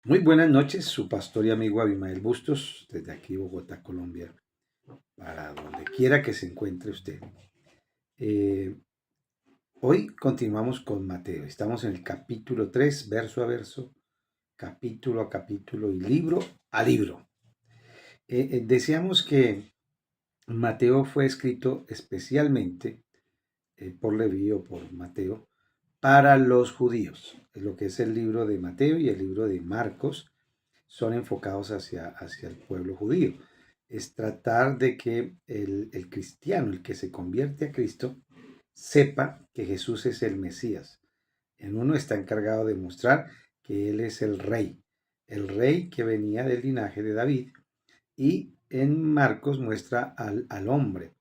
Muy buenas noches, su pastor y amigo Abimael Bustos, desde aquí Bogotá, Colombia, para donde quiera que se encuentre usted. Eh, Hoy continuamos con Mateo. Estamos en el capítulo 3, verso a verso, capítulo a capítulo y libro a libro. Decíamos que Mateo fue escrito especialmente por Leví o por Mateo para los judíos. Lo que es el libro de Mateo y el libro de Marcos son enfocados hacia el pueblo judío. Es tratar de que el cristiano, el que se convierte a Cristo, sepa que Jesús es el Mesías. En uno está encargado de mostrar que Él es el rey que venía del linaje de David, y en Marcos muestra al hombre,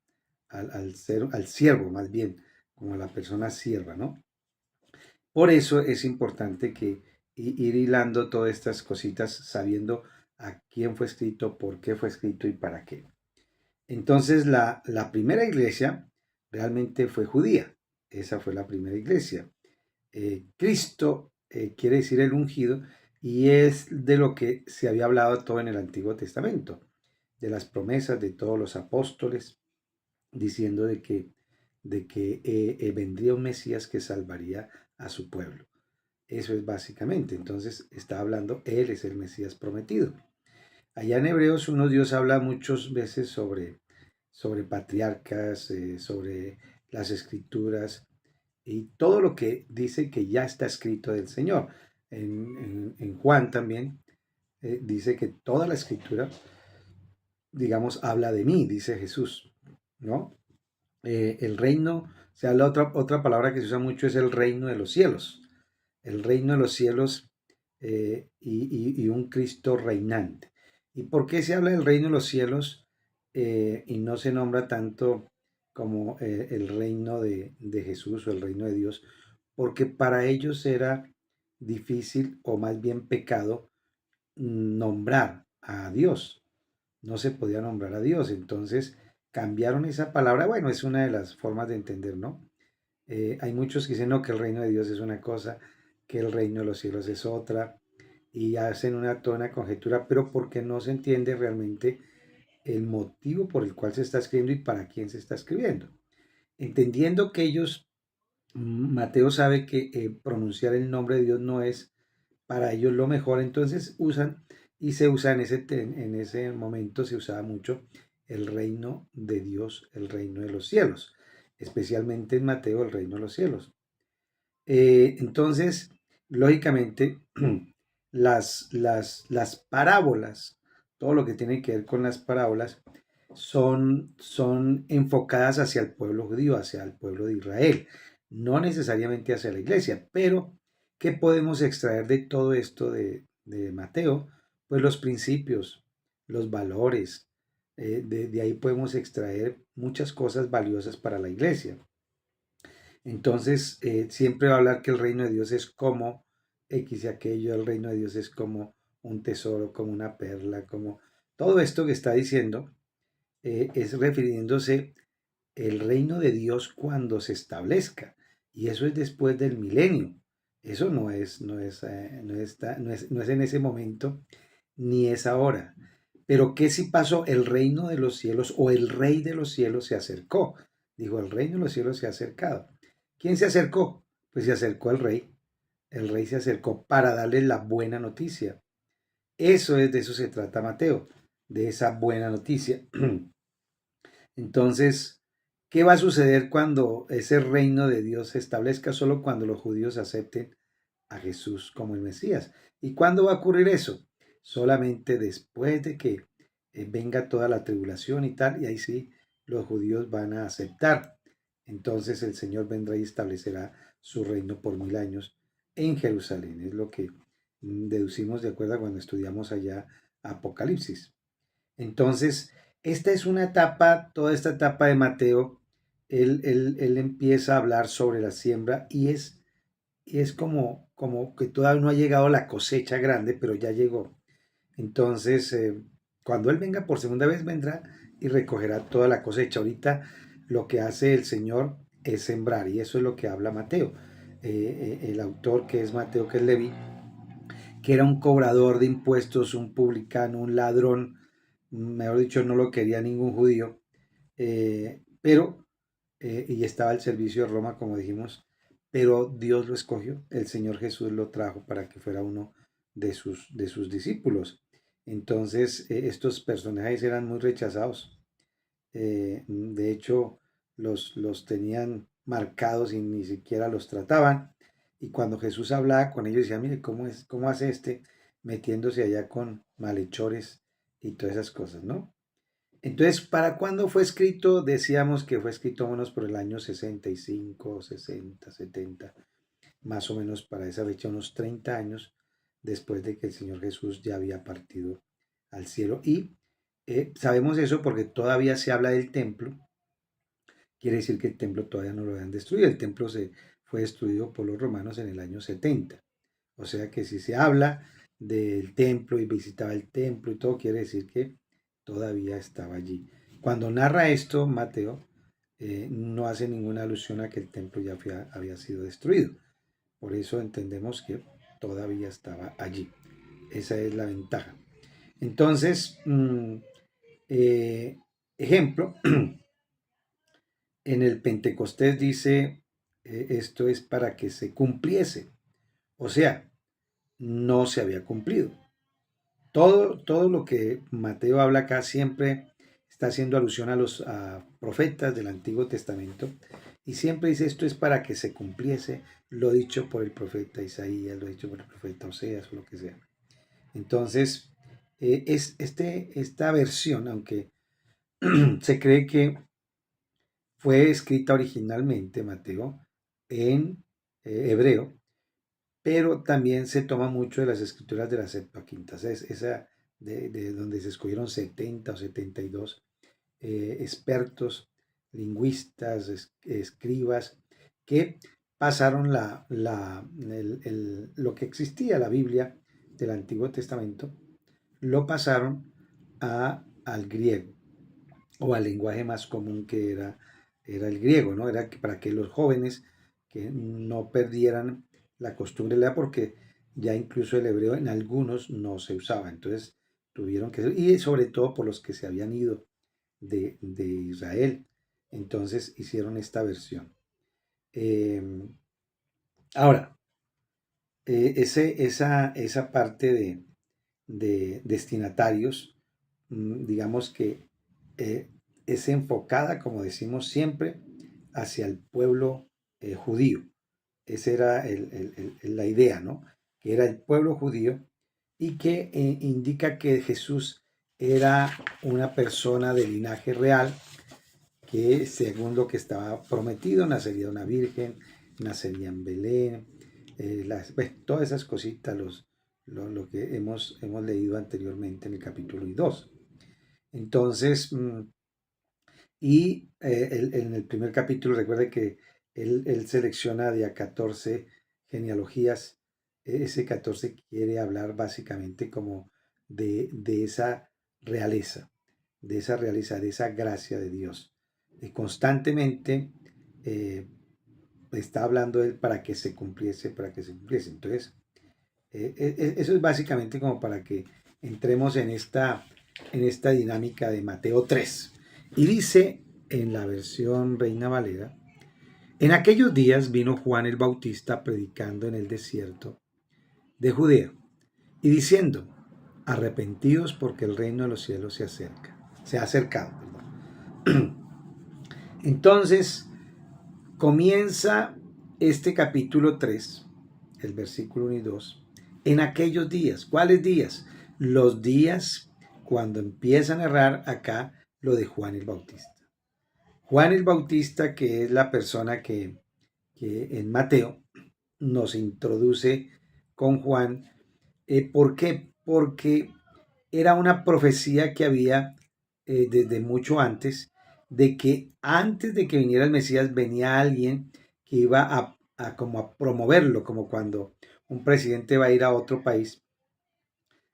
al siervo más bien, como a la persona sierva, ¿no? Por eso es importante que ir hilando todas estas cositas sabiendo a quién fue escrito, por qué fue escrito y para qué. Entonces la primera iglesia realmente fue judía. Esa fue la primera iglesia. Cristo quiere decir el ungido y es de lo que se había hablado todo en el Antiguo Testamento, de las promesas de todos los apóstoles, diciendo de que vendría un Mesías que salvaría a su pueblo. Eso es básicamente. Entonces está hablando, Él es el Mesías prometido. Allá en Hebreos uno Dios habla muchas veces sobre patriarcas, sobre las escrituras y todo lo que dice que ya está escrito del Señor. En Juan también dice que toda la escritura, digamos, habla de mí, dice Jesús, ¿no? El reino, o sea, la otra palabra que se usa mucho es el reino de los cielos. El reino de los cielos y un Cristo reinante. ¿Y por qué se habla del reino de los cielos y no se nombra tanto como el reino de Jesús o el reino de Dios? Porque para ellos era difícil o más bien pecado nombrar a Dios. No se podía nombrar a Dios. Entonces cambiaron esa palabra. Bueno, es una de las formas de entender, ¿no? Hay muchos que dicen no, que el reino de Dios es una cosa, que el reino de los cielos es otra, y hacen toda una conjetura, pero porque no se entiende realmente el motivo por el cual se está escribiendo y para quién se está escribiendo. Entendiendo que ellos, Mateo sabe que pronunciar el nombre de Dios no es para ellos lo mejor, entonces usan y se usa en ese momento, se usaba mucho el reino de Dios, el reino de los cielos, especialmente en Mateo, el reino de los cielos. Entonces, lógicamente, las parábolas, todo lo que tiene que ver con las parábolas, son enfocadas hacia el pueblo judío, hacia el pueblo de Israel, no necesariamente hacia la iglesia, pero ¿qué podemos extraer de todo esto de Mateo? Pues los principios, los valores, de ahí podemos extraer muchas cosas valiosas para la iglesia. Entonces, siempre va a hablar que el reino de Dios es como X y aquello, el reino de Dios es como un tesoro, como una perla, como todo esto que está diciendo, es refiriéndose el reino de Dios cuando se establezca. Y eso es después del milenio. Eso no es en ese momento, ni es ahora. Pero ¿qué si pasó? El reino de los cielos o el rey de los cielos se acercó. Dijo, el reino de los cielos se ha acercado. ¿Quién se acercó? Pues se acercó el rey. El rey se acercó para darle la buena noticia. De eso se trata Mateo, de esa buena noticia. Entonces, ¿qué va a suceder cuando ese reino de Dios se establezca? Solo cuando los judíos acepten a Jesús como el Mesías. ¿Y cuándo va a ocurrir eso? Solamente después de que venga toda la tribulación y tal, y ahí sí los judíos van a aceptar. Entonces el Señor vendrá y establecerá su reino por 1000 años en Jerusalén. Es lo que deducimos de acuerdo a cuando estudiamos allá Apocalipsis. Entonces, esta es una etapa, toda esta etapa de Mateo, él empieza a hablar sobre la siembra y es como que todavía no ha llegado la cosecha grande, pero ya llegó. Entonces, cuando Él venga por segunda vez, vendrá y recogerá toda la cosecha. Ahorita lo que hace el Señor es sembrar, y eso es lo que habla Mateo. El autor que es Mateo, que es Leví, que era un cobrador de impuestos, un publicano, un ladrón, mejor dicho, no lo quería ningún judío, y estaba al servicio de Roma, como dijimos, pero Dios lo escogió, el Señor Jesús lo trajo para que fuera uno de sus discípulos. Entonces, estos personajes eran muy rechazados. De hecho, los tenían marcados y ni siquiera los trataban. Y cuando Jesús hablaba con ellos, decía, mire, ¿cómo hace este metiéndose allá con malhechores y todas esas cosas, ¿no? Entonces, ¿para cuándo fue escrito? Decíamos que fue escrito más o menos por el año 65, 60, 70, más o menos para esa fecha, unos 30 años después de que el Señor Jesús ya había partido al cielo. Y sabemos eso porque todavía se habla del templo. Quiere decir que el templo todavía no lo habían destruido. El templo fue destruido por los romanos en el año 70. O sea que si se habla del templo y visitaba el templo y todo, quiere decir que todavía estaba allí. Cuando narra esto, Mateo no hace ninguna alusión a que el templo ya había sido destruido. Por eso entendemos que todavía estaba allí. Esa es la ventaja. Entonces, ejemplo, en el Pentecostés dice, esto es para que se cumpliese. O sea, no se había cumplido. Todo lo que Mateo habla acá siempre está haciendo alusión a los profetas del Antiguo Testamento y siempre dice esto es para que se cumpliese lo dicho por el profeta Isaías, lo dicho por el profeta Oseas o lo que sea. Entonces, esta versión, aunque se cree que fue escrita originalmente, Mateo, en hebreo, pero también se toma mucho de las escrituras de la Septuaginta, esa de donde se escogieron 70 o 72 expertos, lingüistas, escribas, que pasaron lo que existía, la Biblia del Antiguo Testamento, lo pasaron al griego o al lenguaje más común que era el griego, ¿no? Era para que los jóvenes que no perdieran la costumbre de leer, porque ya incluso el hebreo en algunos no se usaba, entonces tuvieron que, y sobre todo por los que se habían ido de Israel, entonces hicieron esta versión. Eh, Ahora, esa parte de destinatarios, digamos que es enfocada, como decimos siempre, hacia el pueblo judío. Esa era la idea, ¿no? Que era el pueblo judío y que indica que Jesús era una persona de linaje real, que según lo que estaba prometido, nacería una virgen, nacería en Belén, todas esas cositas, lo que hemos leído anteriormente en el capítulo 2. Entonces, en el primer capítulo, recuerde que él selecciona de a 14 genealogías. Ese 14 quiere hablar básicamente como de esa realeza, de esa gracia de Dios. Y constantemente está hablando él para que se cumpliese, para que se cumpliese. Entonces, eso es básicamente como para que entremos en esta dinámica de Mateo 3. Y dice en la versión Reina Valera, en aquellos días vino Juan el Bautista predicando en el desierto de Judea y diciendo, arrepentidos porque el reino de los cielos se ha acercado. Entonces, comienza este capítulo 3, el versículo 1 y 2, en aquellos días. ¿Cuáles días? Los días cuando empieza a narrar acá lo de Juan el Bautista. Juan el Bautista, que es la persona que en Mateo nos introduce con Juan. ¿Por qué? Porque era una profecía que había desde mucho antes, de que antes de que viniera el Mesías venía alguien que iba como a promoverlo, como cuando un presidente va a ir a otro país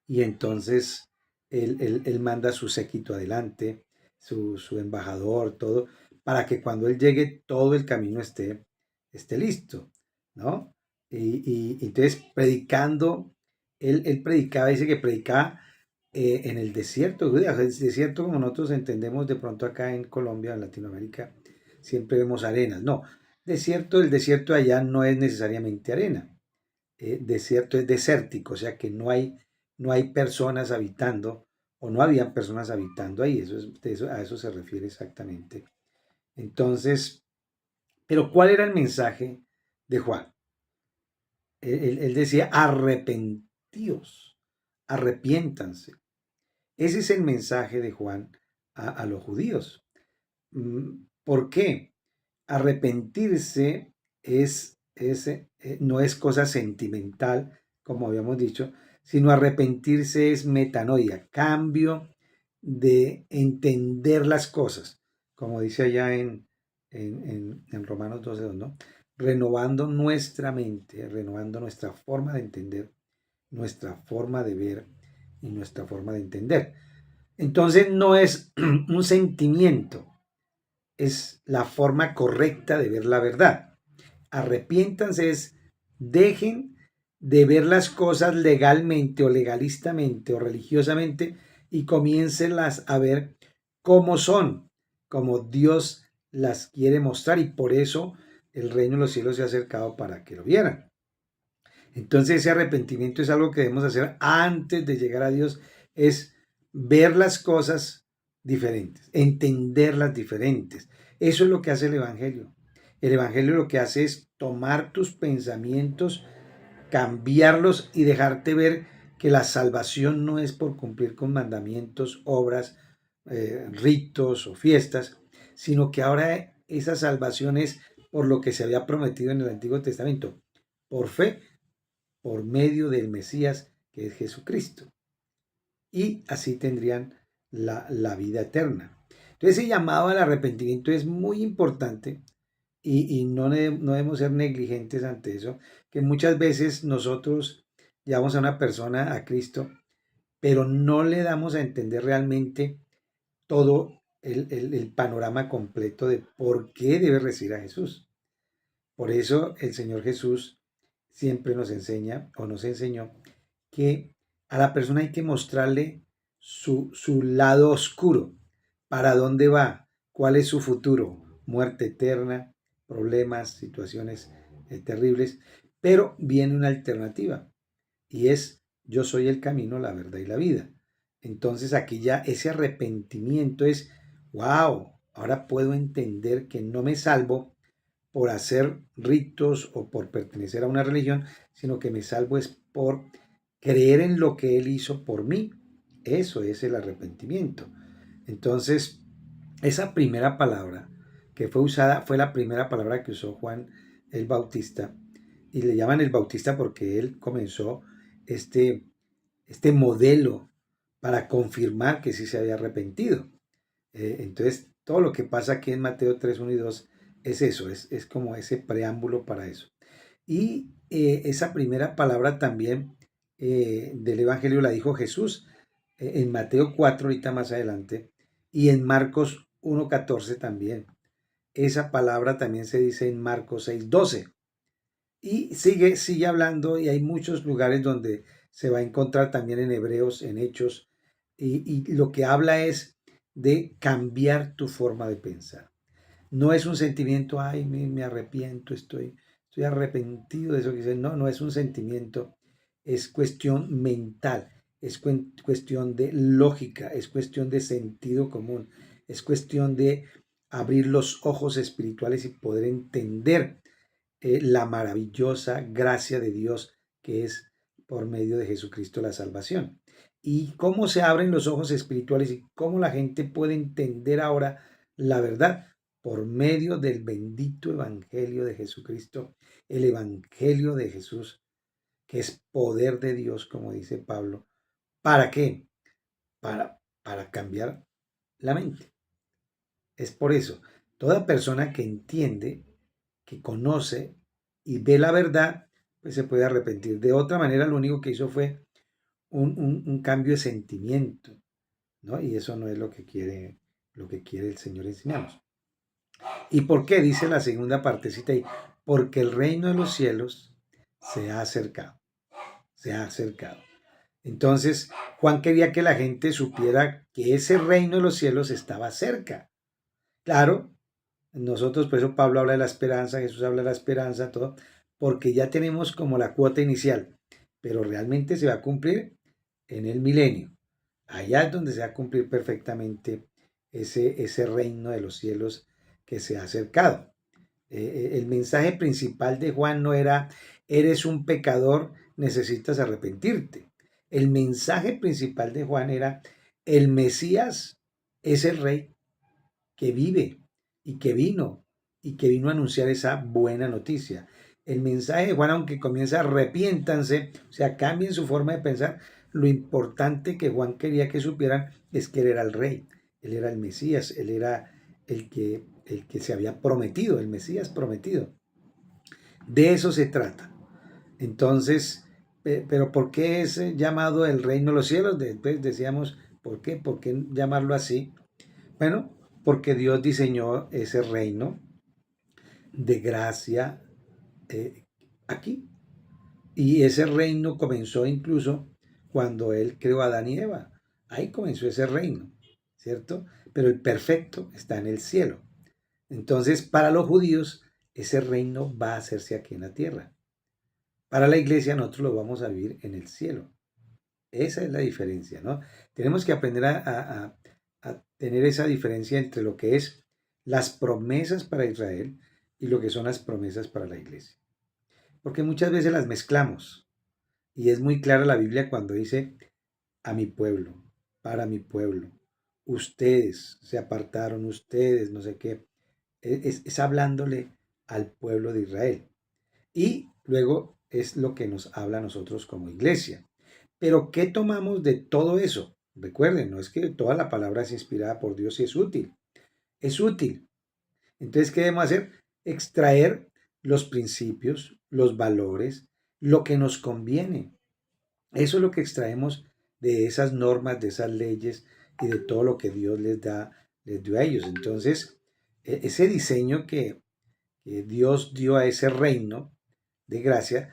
y entonces él manda su séquito adelante, su embajador, todo, para que cuando él llegue todo el camino esté listo, ¿no? Y entonces predicando él predicaba, dice que predicaba en el desierto de Judea. O sea, el desierto como nosotros entendemos de pronto acá en Colombia, en Latinoamérica, siempre vemos arenas. No, el desierto de allá no es necesariamente arena. Desierto es desértico, o sea que no hay personas habitando o no habían personas habitando ahí. A eso se refiere exactamente. Entonces, pero ¿cuál era el mensaje de Juan? Él decía, arrepentíos, arrepiéntanse. Ese es el mensaje de Juan a los judíos. ¿Por qué? Arrepentirse no es cosa sentimental, como habíamos dicho, sino arrepentirse es metanoia, cambio de entender las cosas, como dice allá en Romanos 12, ¿no? Renovando nuestra mente, renovando nuestra forma de entender, nuestra forma de ver y nuestra forma de entender. Entonces no es un sentimiento, es la forma correcta de ver la verdad. Arrepiéntanse es, dejen de ver las cosas legalmente o legalistamente o religiosamente y comiéncenlas a ver cómo son, como Dios las quiere mostrar, y por eso el reino de los cielos se ha acercado para que lo vieran. Entonces ese arrepentimiento es algo que debemos hacer antes de llegar a Dios, es ver las cosas diferentes, entenderlas diferentes. Eso es lo que hace el Evangelio. El Evangelio lo que hace es tomar tus pensamientos, cambiarlos y dejarte ver que la salvación no es por cumplir con mandamientos, obras, ritos o fiestas, sino que ahora esa salvación es por lo que se había prometido en el Antiguo Testamento, por fe, por medio del Mesías, que es Jesucristo. Y así tendrían la vida eterna. Entonces ese llamado al arrepentimiento es muy importante y no debemos ser negligentes ante eso, que muchas veces nosotros llevamos a una persona a Cristo, pero no le damos a entender realmente todo el panorama completo de por qué debe recibir a Jesús. Por eso el Señor Jesús siempre nos enseña o nos enseñó que a la persona hay que mostrarle su lado oscuro, para dónde va, cuál es su futuro, muerte eterna, problemas, situaciones terribles, pero viene una alternativa y es yo soy el camino, la verdad y la vida. Entonces aquí ya ese arrepentimiento es, wow, ahora puedo entender que no me salvo por hacer ritos o por pertenecer a una religión, sino que me salvo es por creer en lo que Él hizo por mí. Eso es el arrepentimiento. Entonces, esa primera palabra que fue usada fue la primera palabra que usó Juan el Bautista, y le llaman el Bautista porque él comenzó este, este modelo para confirmar que sí se había arrepentido. Entonces, todo lo que pasa aquí en Mateo 3, 1 y 2 es eso, es como ese preámbulo para eso. Y esa primera palabra también del Evangelio la dijo Jesús en Mateo 4, ahorita más adelante, y en Marcos 1:14 también. Esa palabra también se dice en Marcos 6:12. Y sigue hablando, y hay muchos lugares donde se va a encontrar también en Hebreos, en Hechos, y lo que habla es de cambiar tu forma de pensar. No es un sentimiento, ay, me arrepiento, estoy arrepentido de eso que hice. No, no es un sentimiento, es cuestión mental, es cuestión de lógica, es cuestión de sentido común, es cuestión de abrir los ojos espirituales y poder entender la maravillosa gracia de Dios que es por medio de Jesucristo la salvación. Y cómo se abren los ojos espirituales y cómo la gente puede entender ahora la verdad por medio del bendito Evangelio de Jesucristo, el Evangelio de Jesús, que es poder de Dios, como dice Pablo. ¿Para qué? Para cambiar la mente. Es por eso, toda persona que entiende, que conoce y ve la verdad, pues se puede arrepentir. De otra manera, lo único que hizo fue un cambio de sentimiento, ¿no? Y eso no es lo que quiere el Señor enseñarnos. ¿Y por qué? Dice la segunda partecita ahí, porque el reino de los cielos se ha acercado, se ha acercado. Entonces, Juan quería que la gente supiera que ese reino de los cielos estaba cerca. Claro, nosotros, por eso Pablo habla de la esperanza, Jesús habla de la esperanza, todo, porque ya tenemos como la cuota inicial, pero realmente se va a cumplir en el milenio. Allá es donde se va a cumplir perfectamente ese reino de los cielos que se ha acercado. El mensaje principal de Juan no era, eres un pecador, necesitas arrepentirte. El mensaje principal de Juan era, el Mesías es el rey que vive y que vino a anunciar esa buena noticia. El mensaje de Juan, aunque comienza arrepiéntanse, o sea, cambien su forma de pensar, lo importante que Juan quería que supieran es que él era el rey, él era el Mesías, él era el que se había prometido, el Mesías prometido. De eso se trata. Entonces, pero ¿por qué es llamado el reino de los cielos? Después decíamos, ¿por qué? ¿Por qué llamarlo así? Bueno, porque Dios diseñó ese reino de gracia aquí. Y ese reino comenzó incluso cuando Él creó a Adán y Eva. Ahí comenzó ese reino, ¿cierto? Pero el perfecto está en el cielo. Entonces, para los judíos, ese reino va a hacerse aquí en la tierra. Para la iglesia, nosotros lo vamos a vivir en el cielo. Esa es la diferencia, ¿no? Tenemos que aprender a tener esa diferencia entre lo que es las promesas para Israel y lo que son las promesas para la iglesia. Porque muchas veces las mezclamos. Y es muy clara la Biblia cuando dice a mi pueblo, para mi pueblo, ustedes se apartaron, ustedes, no sé qué. Es hablándole al pueblo de Israel. Y luego es lo que nos habla a nosotros como iglesia. Pero ¿qué tomamos de todo eso? Recuerden, no es que toda la palabra es inspirada por Dios y es útil. Es útil. Entonces, ¿qué debemos hacer? Extraer los principios, los valores, lo que nos conviene. Eso es lo que extraemos de esas normas, de esas leyes y de todo lo que Dios les dio a ellos. Entonces, ese diseño que Dios dio a ese reino de gracia,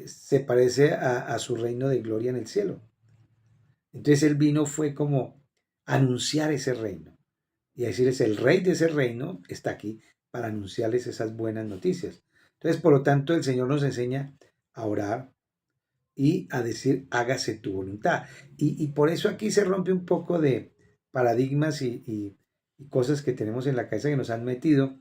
se parece a su reino de gloria en el cielo. Entonces el vino fue como anunciar ese reino y decirles, el rey de ese reino está aquí para anunciarles esas buenas noticias. Entonces, por lo tanto, el Señor nos enseña a orar y a decir, hágase tu voluntad. Y por eso aquí se rompe un poco de paradigmas y cosas que tenemos en la cabeza que nos han metido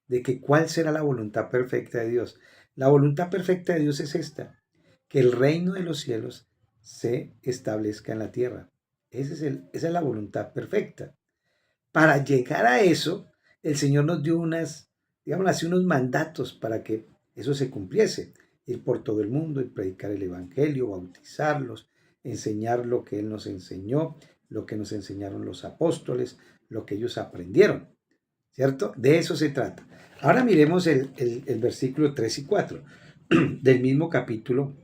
de que cuál será la voluntad perfecta de Dios. La voluntad perfecta de Dios es esta, que el reino de los cielos se establezca en la tierra. Esa es la voluntad perfecta. Para llegar a eso, el Señor nos dio digamos así, unos mandatos para que eso se cumpliese. Ir por todo el mundo y predicar el Evangelio, bautizarlos, enseñar lo que Él nos enseñó, lo que nos enseñaron los apóstoles, lo que ellos aprendieron. ¿Cierto? De eso se trata. Ahora miremos el versículo 3 y 4 del mismo capítulo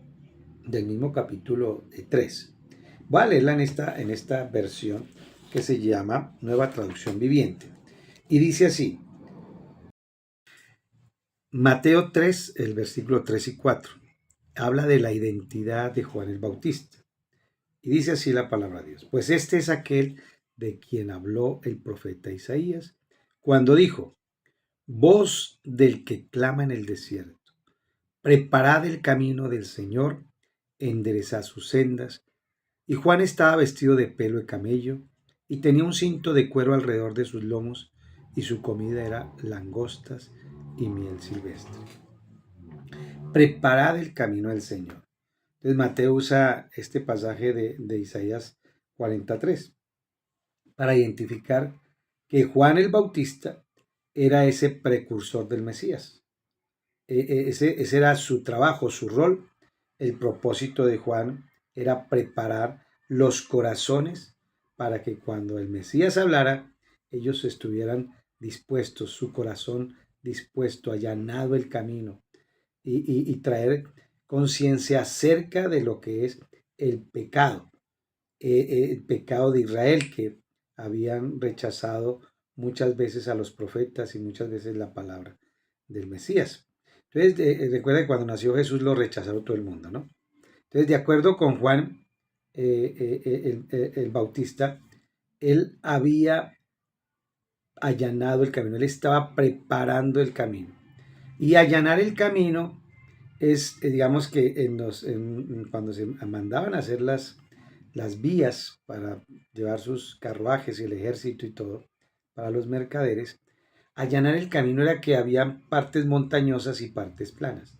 3. Voy a leerla en esta versión que se llama Nueva Traducción Viviente. Y dice así, Mateo 3, el versículo 3 y 4, habla de la identidad de Juan el Bautista. Y dice así la palabra de Dios. Pues este es aquel de quien habló el profeta Isaías cuando dijo, voz del que clama en el desierto, preparad el camino del Señor, enderezad sus sendas. Y Juan estaba vestido de pelo de camello y tenía un cinto de cuero alrededor de sus lomos y su comida era langostas y miel silvestre. Preparad el camino del Señor. Entonces Mateo usa este pasaje de Isaías 43 para identificar que Juan el Bautista era ese precursor del Mesías. Ese era su trabajo, su rol. El propósito de Juan era preparar los corazones para que cuando el Mesías hablara, ellos estuvieran dispuestos, su corazón dispuesto, allanado el camino y traer conciencia acerca de lo que es el pecado de Israel, que habían rechazado muchas veces a los profetas y muchas veces la palabra del Mesías. Entonces, recuerda que cuando nació Jesús lo rechazaron todo el mundo, ¿no? Entonces, de acuerdo con Juan el Bautista, él había allanado el camino, él estaba preparando el camino. Y allanar el camino es, digamos que cuando se mandaban a hacer las vías para llevar sus carruajes y el ejército y todo, para los mercaderes, allanar el camino era que había partes montañosas y partes planas.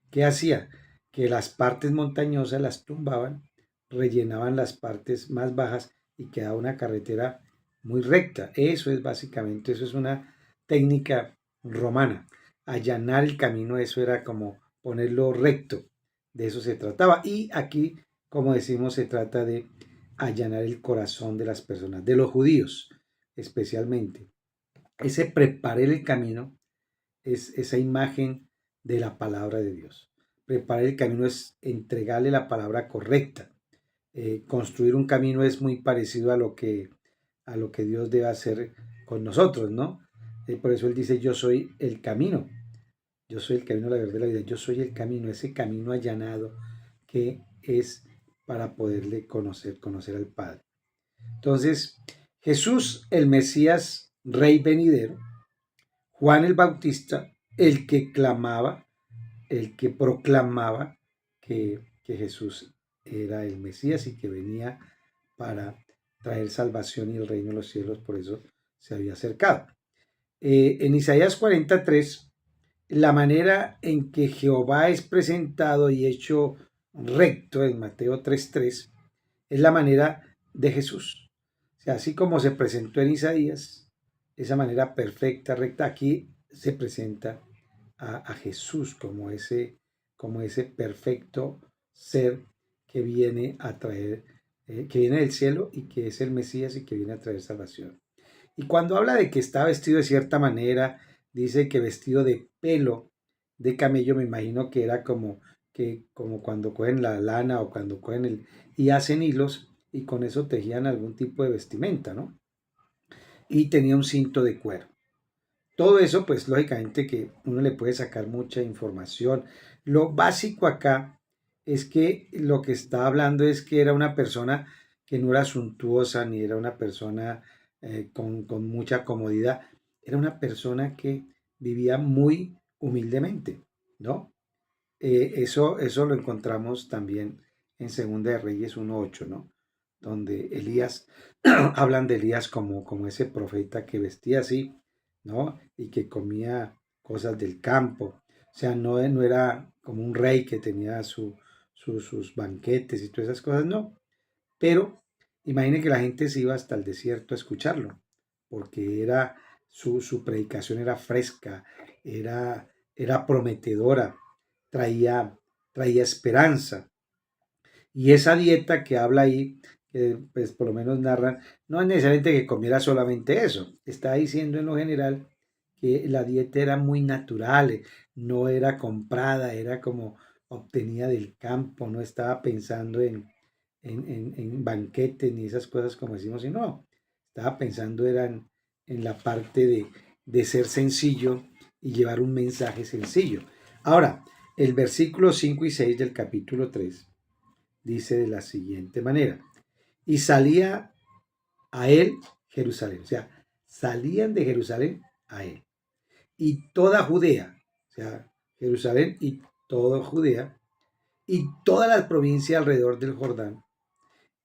¿Qué hacía? Que las partes montañosas las tumbaban, rellenaban las partes más bajas y quedaba una carretera muy recta. Eso es básicamente, eso es una técnica romana. Allanar el camino, eso era como ponerlo recto. De eso se trataba. Y aquí, como decimos, se trata de allanar el corazón de las personas, de los judíos especialmente. Ese preparar el camino es esa imagen de la palabra de Dios. Preparar el camino es entregarle la palabra correcta. Construir un camino es muy parecido a lo que Dios debe hacer con nosotros, ¿no? Por eso Él dice, yo soy el camino. Yo soy el camino, la verdad y la vida. Yo soy el camino, ese camino allanado que es para poderle conocer al Padre. Entonces, Jesús, el Mesías, Rey venidero, Juan el Bautista, el que clamaba, el que proclamaba que Jesús era el Mesías y que venía para traer salvación y el reino de los cielos, por eso se había acercado. En Isaías 43, la manera en que Jehová es presentado y hecho recto en Mateo 3:3 es la manera de Jesús. O sea, así como se presentó en Isaías, esa manera perfecta, recta, aquí se presenta a Jesús como ese perfecto ser que viene a traer, que viene del cielo y que es el Mesías y que viene a traer salvación. Y cuando habla de que está vestido de cierta manera, dice que vestido de pelo de camello, me imagino que era como cuando cogen la lana o cuando cogen y hacen hilos y con eso tejían algún tipo de vestimenta, ¿no? Y tenía un cinto de cuero. Todo eso, pues lógicamente que uno le puede sacar mucha información. Lo básico acá es que lo que está hablando es que era una persona que no era suntuosa ni era una persona con mucha comodidad. Era una persona que vivía muy humildemente, ¿no? Eso lo encontramos también en Segunda de Reyes 1:8, ¿no? Donde Elías, hablan de Elías como ese profeta que vestía así, ¿no? Y que comía cosas del campo. O sea, no era como un rey que tenía sus banquetes y todas esas cosas, no. Pero imagine que la gente se iba hasta el desierto a escucharlo, porque su predicación era fresca, era prometedora, traía, traía esperanza. Y esa dieta que habla ahí, que pues por lo menos narran, no es necesariamente que comiera solamente eso, está diciendo en lo general que la dieta era muy natural, no era comprada, era como obtenida del campo, no estaba pensando en banquetes ni esas cosas como decimos, sino estaba pensando en la parte de ser sencillo y llevar un mensaje sencillo. Ahora, el versículo 5 y 6 del capítulo 3 dice de la siguiente manera, y salía a él Jerusalén, o sea, salían de Jerusalén a él, y toda Judea, o sea, Jerusalén y toda Judea, y toda la provincia alrededor del Jordán,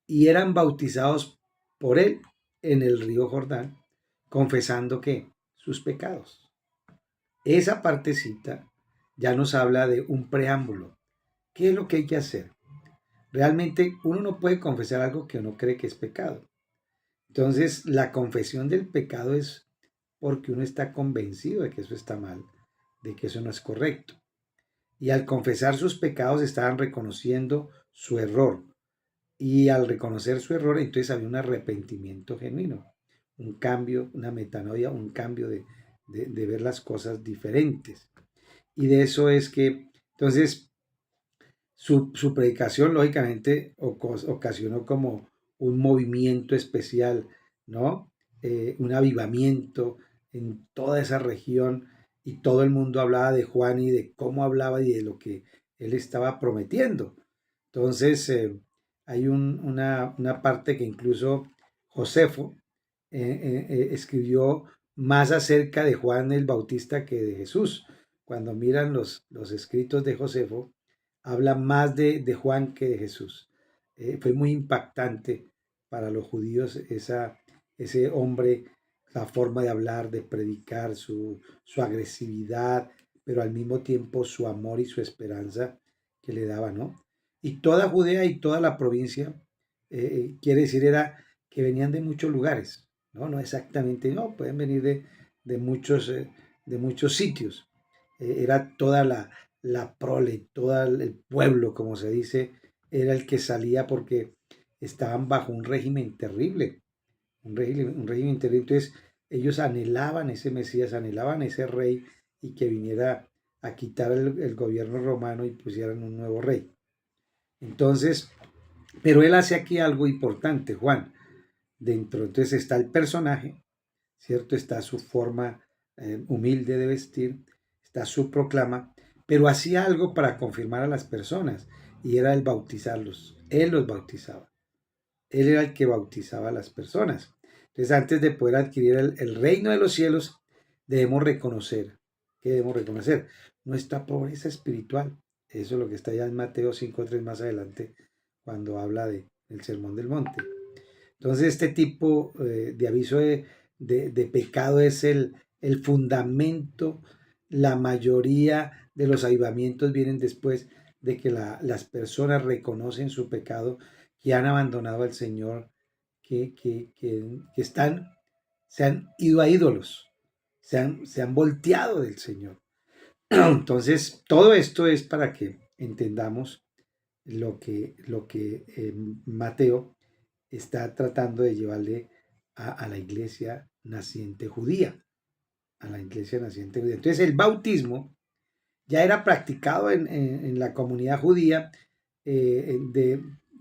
y eran bautizados por él en el río Jordán, confesando que sus pecados. Esa partecita ya nos habla de un preámbulo. ¿Qué es lo que hay que hacer? Realmente uno no puede confesar algo que uno cree que es pecado. Entonces, la confesión del pecado es porque uno está convencido de que eso está mal, de que eso no es correcto. Y al confesar sus pecados estaban reconociendo su error. Y al reconocer su error, entonces había un arrepentimiento genuino, un cambio, una metanoia, un cambio de ver las cosas diferentes. Y de eso es que, entonces, su predicación lógicamente ocasionó como un movimiento especial, ¿no? Un avivamiento en toda esa región y todo el mundo hablaba de Juan y de cómo hablaba y de lo que él estaba prometiendo. Entonces, hay una parte que incluso Josefo escribió más acerca de Juan el Bautista que de Jesús. Cuando miran los escritos de Josefo, habla más de Juan que de Jesús. Fue muy impactante para los judíos ese hombre, la forma de hablar, de predicar, su agresividad, pero al mismo tiempo su amor y su esperanza que le daba, ¿no? Y toda Judea y toda la provincia, quiere decir, era que venían de muchos lugares, ¿no? No exactamente, no, pueden venir de muchos sitios. Era toda la prole, todo el pueblo, como se dice, era el que salía porque estaban bajo un régimen terrible, un régimen terrible. Entonces, ellos anhelaban ese Mesías, anhelaban ese rey y que viniera a quitar el gobierno romano y pusieran un nuevo rey. Entonces, pero él hace aquí algo importante, Juan. Dentro, entonces está el personaje, ¿cierto? Está su forma humilde de vestir, está su proclama, pero hacía algo para confirmar a las personas y era el bautizarlos. Él los bautizaba. Él era el que bautizaba a las personas. Entonces, antes de poder adquirir el reino de los cielos, debemos reconocer, ¿qué debemos reconocer? Nuestra pobreza espiritual. Eso es lo que está ya en Mateo 5:3 más adelante, cuando habla del Sermón del Monte. Entonces, este tipo de aviso de pecado es el fundamento. La mayoría de los avivamientos vienen después de que las personas reconocen su pecado, que han abandonado al Señor, que se han ido a ídolos, se han volteado del Señor. Entonces, todo esto es para que entendamos lo que Mateo está tratando de llevarle a la iglesia naciente judía, a la iglesia naciente judía. Entonces el bautismo ya era practicado en la comunidad judía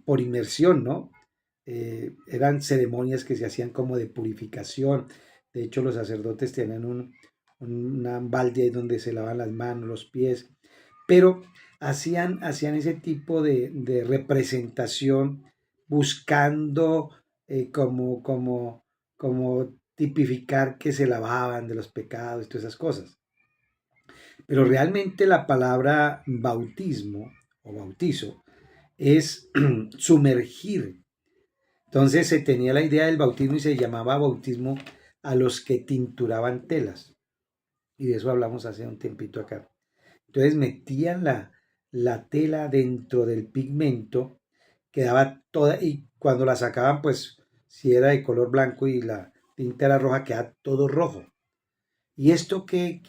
por inmersión, ¿no? Eran ceremonias que se hacían como de purificación. De hecho, los sacerdotes tenían una balde ahí donde se lavaban las manos, los pies, pero hacían ese tipo de representación buscando como tipificar que se lavaban de los pecados y todas esas cosas. Pero realmente la palabra bautismo o bautizo es sumergir. Entonces se tenía la idea del bautismo y se llamaba bautismo a los que tinturaban telas. Y de eso hablamos hace un tiempito acá. Entonces metían la tela dentro del pigmento, quedaba toda, y cuando la sacaban, pues si era de color blanco y la tinta era roja, quedaba todo rojo. ¿Y esto qué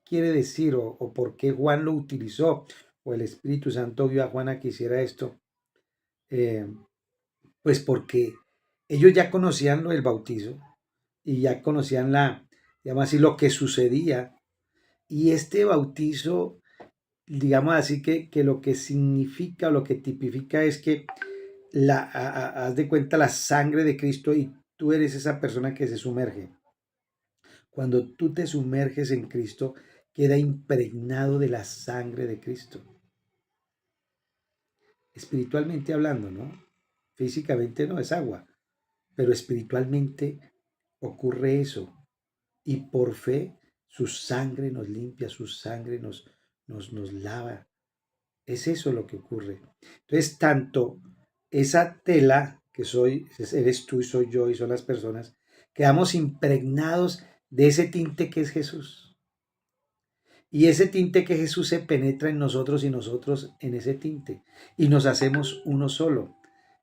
quiere decir? ¿O por qué Juan lo utilizó? ¿O el Espíritu Santo vio a Juan a que hiciera esto? Eh, pues porque ellos ya conocían lo del bautizo y ya conocían digamos así, lo que sucedía. Y este bautizo, digamos así, que lo que significa, lo que tipifica es que haz de cuenta la sangre de Cristo y tú eres esa persona que se sumerge. Cuando tú te sumerges en Cristo, queda impregnado de la sangre de Cristo. Espiritualmente hablando, ¿no? Físicamente no, es agua, pero espiritualmente ocurre eso. Y por fe, su sangre nos limpia, su sangre nos lava. Es eso lo que ocurre. Entonces, tanto esa tela que eres tú y soy yo y son las personas, quedamos impregnados de ese tinte que es Jesús. Y ese tinte que Jesús se penetra en nosotros y nosotros en ese tinte. Y nos hacemos uno solo.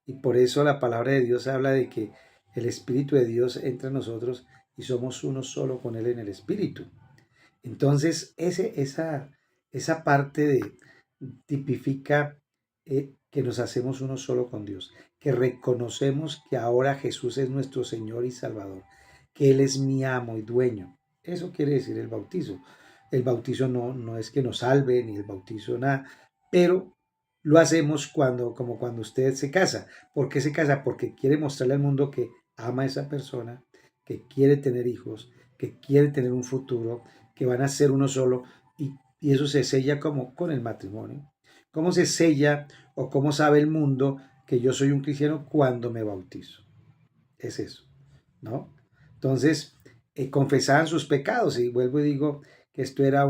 Y por eso la palabra de Dios habla de que el Espíritu de Dios entra en nosotros y somos uno solo con Él en el Espíritu. Entonces, esa parte tipifica que nos hacemos uno solo con Dios, que reconocemos que ahora Jesús es nuestro Señor y Salvador, que Él es mi amo y dueño. Eso quiere decir el bautizo. El bautizo no es que nos salve, ni el bautizo nada, pero lo hacemos como cuando usted se casa. ¿Por qué se casa? Porque quiere mostrarle al mundo que ama a esa persona, que quiere tener hijos, que quiere tener un futuro, que van a ser uno solo, y eso se sella como con el matrimonio. ¿Cómo se sella o cómo sabe el mundo que yo soy un cristiano cuando me bautizo. Es eso, ¿no? Entonces, confesaban sus pecados y vuelvo y digo que esto era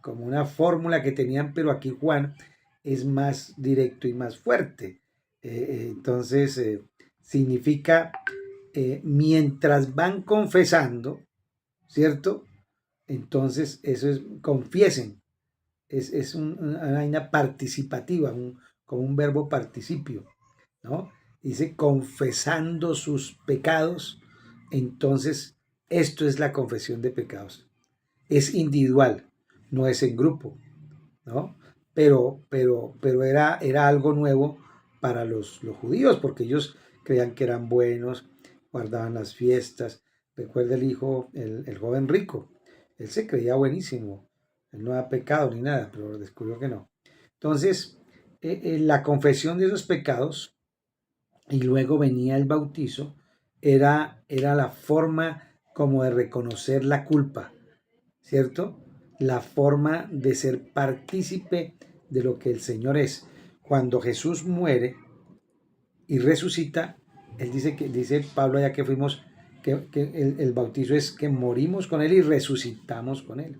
como una fórmula que tenían, pero aquí Juan es más directo y más fuerte. Entonces, significa, mientras van confesando, ¿cierto? Entonces, eso es, confiesen, es una vaina participativa, como un verbo participio, ¿no? Dice confesando sus pecados, entonces esto es la confesión de pecados. Es individual, no es en grupo, ¿no? Pero era algo nuevo para los judíos, porque ellos creían que eran buenos, guardaban las fiestas. Recuerda el joven rico, él se creía buenísimo, él no había pecado ni nada, pero descubrió que no. Entonces, la confesión de esos pecados y luego venía el bautizo, era la forma como de reconocer la culpa, ¿cierto? La forma de ser partícipe de lo que el Señor es. Cuando Jesús muere y resucita, él dice Pablo ya que fuimos, que el bautizo es que morimos con Él y resucitamos con Él.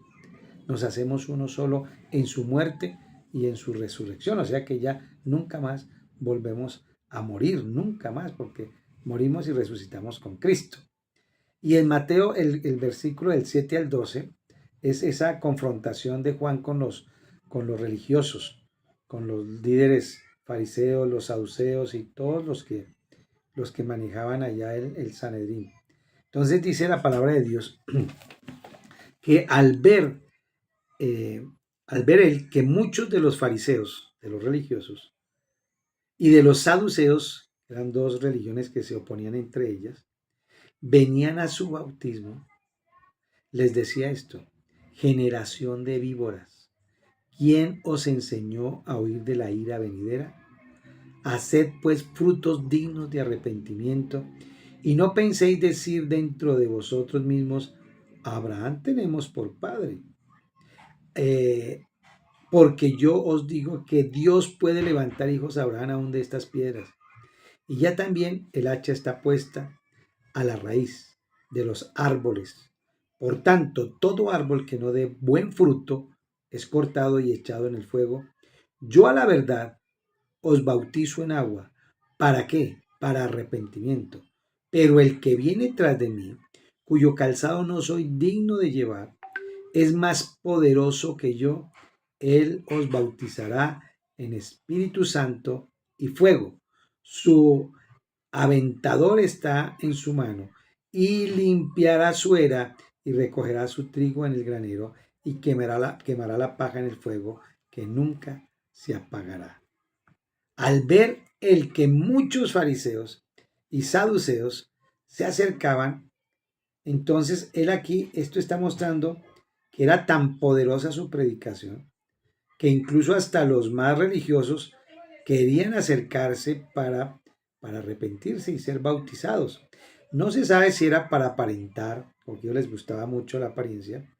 Nos hacemos uno solo en su muerte y en su resurrección. O sea que ya nunca más volvemos a morir, nunca más, porque morimos y resucitamos con Cristo. Y en Mateo, el versículo del 7 al 12 es esa confrontación de Juan con los religiosos, con los líderes fariseos, los saduceos y todos los que manejaban allá el Sanedrín. Entonces dice la palabra de Dios que al ver él que muchos de los fariseos, de los religiosos, y de los saduceos, eran dos religiones que se oponían entre ellas, venían a su bautismo, les decía esto: generación de víboras, ¿quién os enseñó a huir de la ira venidera? Haced pues frutos dignos de arrepentimiento, y no penséis decir dentro de vosotros mismos: Abraham tenemos por padre. Eh, Porque yo os digo que Dios puede levantar hijos a Abraham aún de estas piedras. Y ya también el hacha está puesta a la raíz de los árboles. Por tanto, todo árbol que no dé buen fruto es cortado y echado en el fuego. Yo a la verdad os bautizo en agua. ¿Para qué? Para arrepentimiento. Pero el que viene tras de mí, cuyo calzado no soy digno de llevar, es más poderoso que yo. Él os bautizará en Espíritu Santo y fuego. Su aventador está en su mano y limpiará su era y recogerá su trigo en el granero y quemará la paja en el fuego que nunca se apagará. Al ver el que muchos fariseos y saduceos se acercaban, entonces él aquí, esto está mostrando que era tan poderosa su predicación que incluso hasta los más religiosos querían acercarse para arrepentirse y ser bautizados. No se sabe si era para aparentar, porque a ellos les gustaba mucho la apariencia,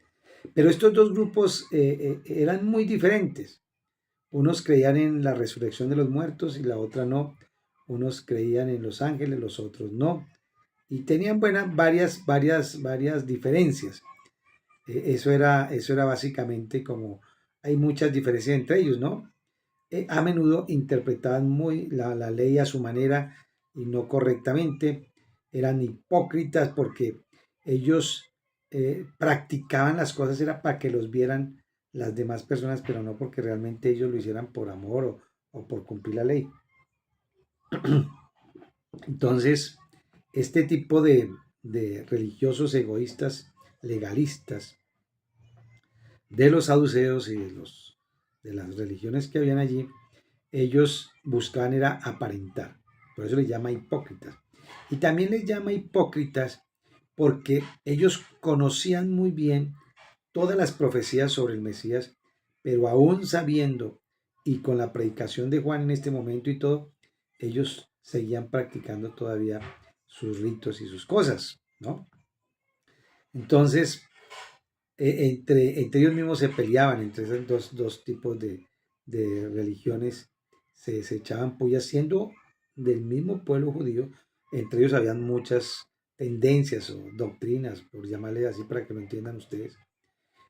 pero estos dos grupos eran muy diferentes. Unos creían en la resurrección de los muertos y la otra no. Unos creían en los ángeles, los otros no. Y tenían varias diferencias. Eso era básicamente como hay muchas diferencias entre ellos, ¿no? A menudo interpretaban muy la ley a su manera y no correctamente. Eran hipócritas porque ellos practicaban las cosas era para que los vieran las demás personas, pero no porque realmente ellos lo hicieran por amor o por cumplir la ley. Entonces, este tipo de religiosos egoístas, legalistas, de los saduceos y de las religiones que habían allí, ellos buscaban era aparentar. Por eso les llama hipócritas. Y también les llama hipócritas porque ellos conocían muy bien todas las profecías sobre el Mesías, pero aún sabiendo y con la predicación de Juan en este momento y todo, ellos seguían practicando todavía sus ritos y sus cosas, ¿no? Entonces, entre ellos mismos se peleaban, entre esos dos tipos de religiones se echaban pullas, siendo del mismo pueblo judío. Entre ellos habían muchas tendencias o doctrinas, por llamarle así para que lo entiendan ustedes.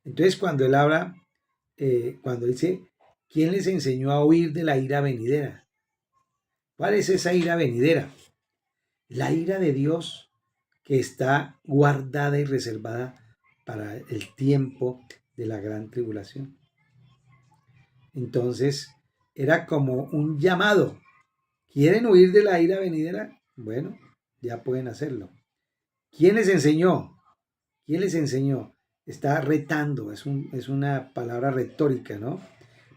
Entonces, cuando él habla, cuando dice, ¿quién les enseñó a huir de la ira venidera? ¿Cuál es esa ira venidera? La ira de Dios que está guardada y reservada para el tiempo de la gran tribulación. Entonces, era como un llamado. ¿Quieren huir de la ira venidera? Bueno, ya pueden hacerlo. ¿Quién les enseñó? ¿Quién les enseñó? Está retando, es una palabra retórica, ¿no?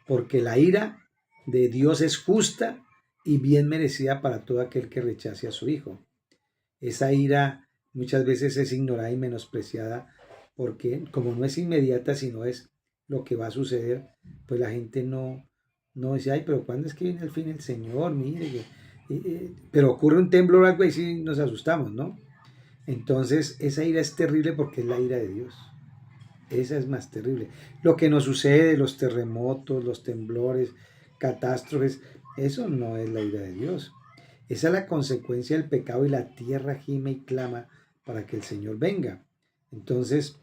Porque la ira de Dios es justa y bien merecida para todo aquel que rechace a su Hijo. Esa ira muchas veces es ignorada y menospreciada porque como no es inmediata, sino es lo que va a suceder, pues la gente no dice, ay, pero ¿cuándo es que viene al fin el Señor? Mire, pero ocurre un temblor o algo y sí nos asustamos, ¿no? Entonces esa ira es terrible porque es la ira de Dios. Esa es más terrible. Lo que nos sucede, los terremotos, los temblores, catástrofes, eso no es la ira de Dios. Esa es la consecuencia del pecado y la tierra gime y clama para que el Señor venga. Entonces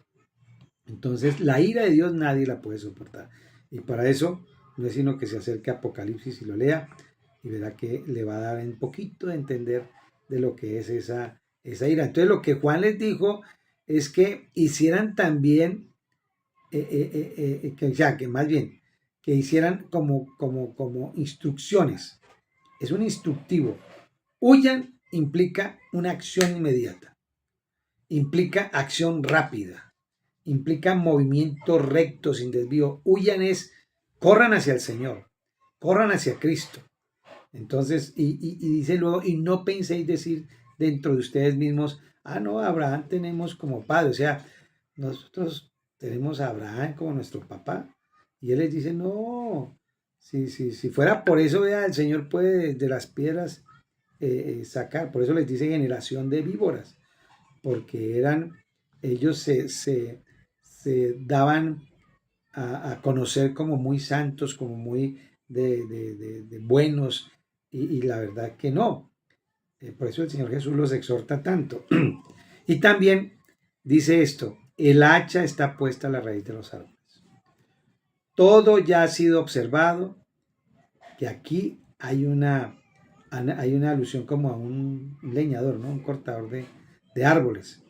la ira de Dios nadie la puede soportar. Y para eso no es sino que se acerque a Apocalipsis y lo lea y verá que le va a dar un poquito de entender de lo que es esa ira. Entonces lo que Juan les dijo es que hicieran también o sea, que más bien, que hicieran como instrucciones. Es un instructivo. Huyan implica una acción inmediata, implica acción rápida, implica movimiento recto, sin desvío. Huyan es, corran hacia el Señor, corran hacia Cristo. Entonces, y dice luego, y no penséis decir dentro de ustedes mismos, ah, no, Abraham tenemos como padre, o sea, nosotros tenemos a Abraham como nuestro papá. Y él les dice, no, si fuera por eso, vea, el Señor puede de las piedras sacar, por eso les dice generación de víboras, porque ellos se daban a conocer como muy santos, como muy de buenos, y la verdad que no. Por eso el Señor Jesús los exhorta tanto. Y también dice esto, el hacha está puesta a la raíz de los árboles. Todo ya ha sido observado, que aquí hay una alusión como a un leñador, ¿no? Un cortador de árboles.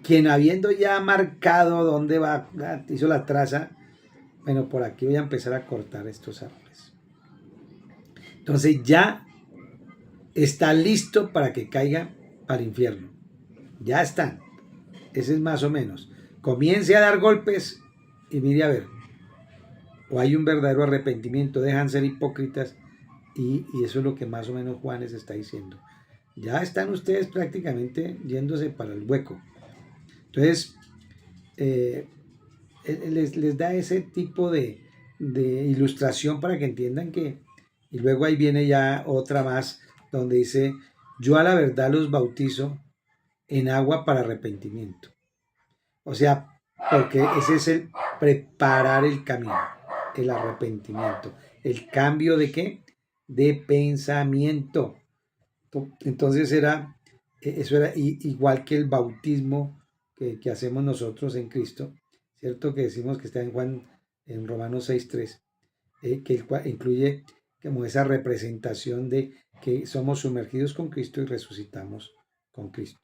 Quien habiendo ya marcado dónde va, hizo la traza, bueno, por aquí voy a empezar a cortar estos árboles. Entonces ya está listo para que caiga para el infierno. Ya están. Ese es más o menos. Comience a dar golpes y mire a ver. O hay un verdadero arrepentimiento, dejan ser hipócritas y eso es lo que más o menos Juan les está diciendo. Ya están ustedes prácticamente yéndose para el hueco. Entonces, les da ese tipo de ilustración para que entiendan que, y luego ahí viene ya otra más, donde dice, yo a la verdad los bautizo en agua para arrepentimiento. O sea, porque ese es el preparar el camino, el arrepentimiento, el cambio de qué? De pensamiento. Entonces eso era igual que el bautismo que hacemos nosotros en Cristo, ¿cierto? Que decimos que está en Juan, en Romanos 6:3, que incluye como esa representación de que somos sumergidos con Cristo y resucitamos con Cristo.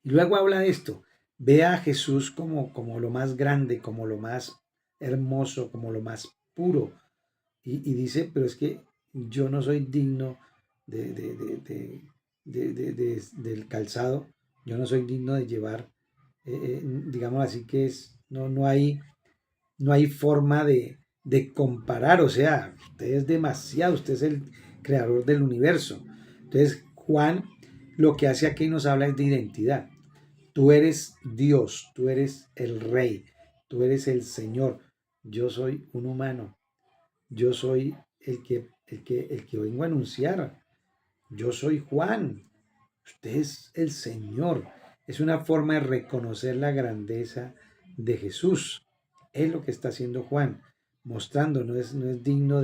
Y luego habla de esto, ve a Jesús como lo más grande, como lo más hermoso, como lo más puro. Y dice, pero es que yo no soy digno del calzado, yo no soy digno de llevar, digamos así que no hay forma de comparar, o sea, usted es demasiado, usted es el creador del universo. Entonces, Juan lo que hace aquí nos habla es de identidad. Tú eres Dios, tú eres el Rey, tú eres el Señor. Yo soy un humano, yo soy el que vengo a anunciar. Yo soy Juan, usted es el Señor. Es una forma de reconocer la grandeza de Jesús. Es lo que está haciendo Juan, mostrando, no es digno